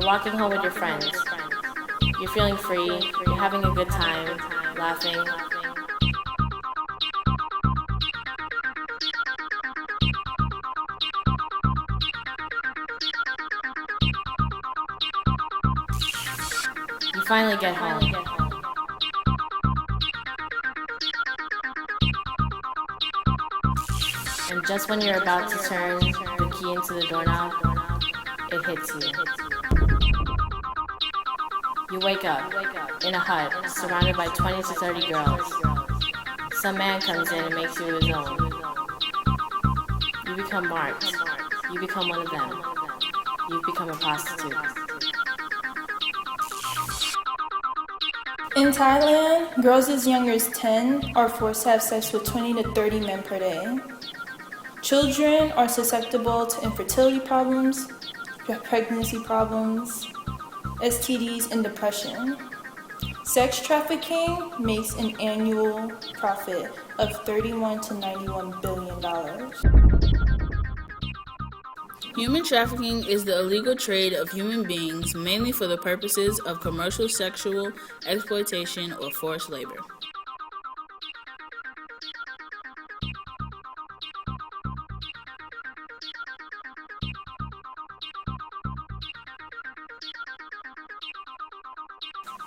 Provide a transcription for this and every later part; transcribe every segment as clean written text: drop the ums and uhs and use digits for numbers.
You're walking home with your friends. You're feeling free. You're having a good time, laughing. You finally get home. And just when you're about to turn the key into the doorknob, it hits you. You wake up in a hut surrounded by 20 to 30 girls. Some man comes in and makes you his own. You become marked. You become one of them. You become a prostitute. In Thailand, girls as young as 10 are forced to have sex with 20 to 30 men per day. Children are susceptible to infertility problems, pregnancy problems, STDs, and depression. Sex trafficking makes an annual profit of $31 to $91 billion. Human trafficking is the illegal trade of human beings mainly for the purposes of commercial sexual exploitation or forced labor.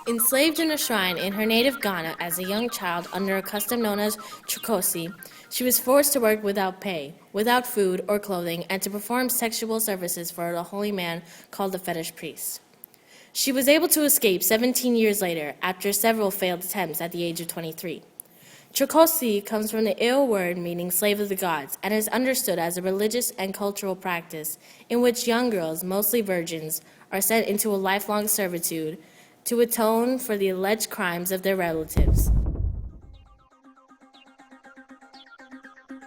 Enslaved in a shrine in her native Ghana as a young child under a custom known as Chukosi, she was forced to work without pay, without food or clothing, and to perform sexual services for a holy man called the fetish priest. She was able to escape 17 years later after several failed attempts at the age of 23. Chukosi comes from the Eo word meaning slave of the gods and is understood as a religious and cultural practice in which young girls, mostly virgins, are sent into a lifelong servitude to atone for the alleged crimes of their relatives.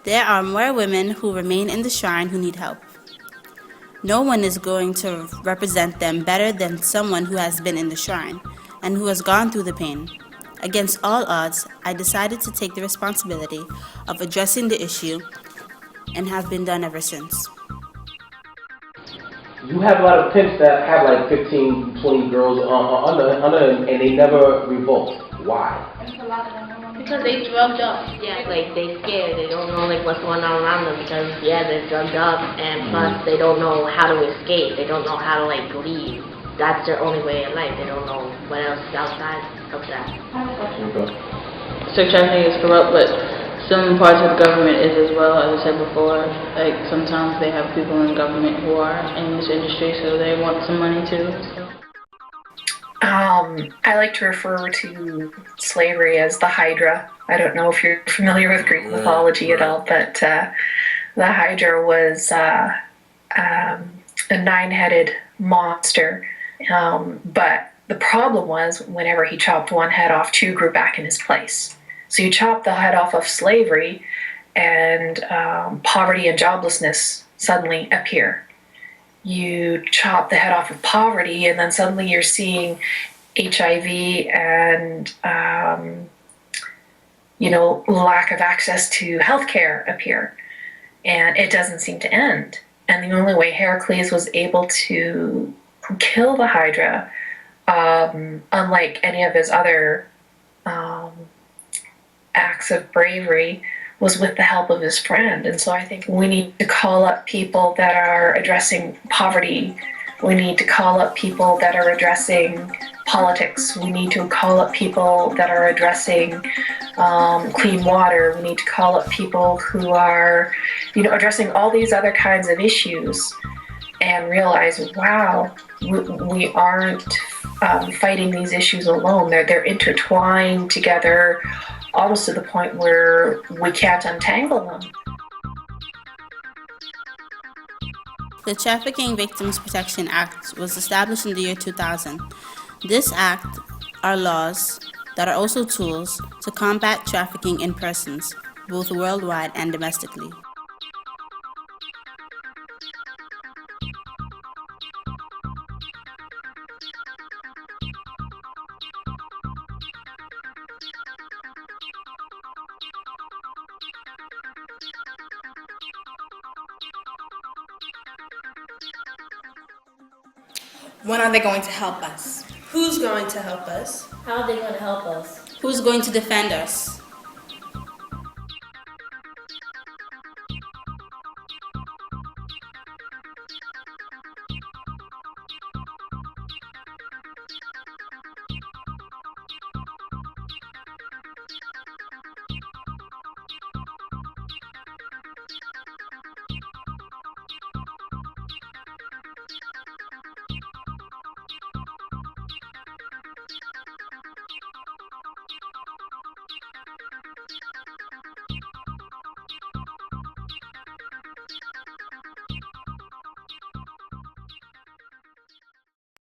There are more women who remain in the shrine who need help. No one is going to represent them better than someone who has been in the shrine and who has gone through the pain. Against all odds, I decided to take the responsibility of addressing the issue and have been done ever since. You have a lot of pimps that have like 15, 20 girls under and they never revolt. Why? Because they drugged up. Yeah, like they scared. They don't know like what's going on around them because they're drugged up and plus they don't know how to escape. They don't know how to like leave. That's their only way in life. They don't know what else is outside of that. Okay. Sex trafficking is corrupt, but some parts of the government is as well, as I said before. Like sometimes they have people in government who are in this industry, so they want some money too. So. I like to refer to slavery as the Hydra. I don't know if you're familiar with Greek mythology at all, but the Hydra was a nine-headed monster. But the problem was whenever he chopped one head off, two grew back in his place. So you chop the head off of slavery and poverty and joblessness suddenly appear. You chop the head off of poverty and then suddenly you're seeing HIV and lack of access to healthcare appear. And it doesn't seem to end. And the only way Heracles was able to kill the Hydra, unlike any of his other acts of bravery, was with the help of his friend. And so I think we need to call up people that are addressing poverty. We need to call up people that are addressing politics. We need to call up people that are addressing clean water. We need to call up people who are, addressing all these other kinds of issues and realize, wow, we aren't fighting these issues alone. They're intertwined together, almost to the point where we can't untangle them. The Trafficking Victims Protection Act was established in the year 2000. This act are laws that are also tools to combat trafficking in persons, both worldwide and domestically. When are they going to help us? Who's going to help us? How are they going to help us? Who's going to defend us?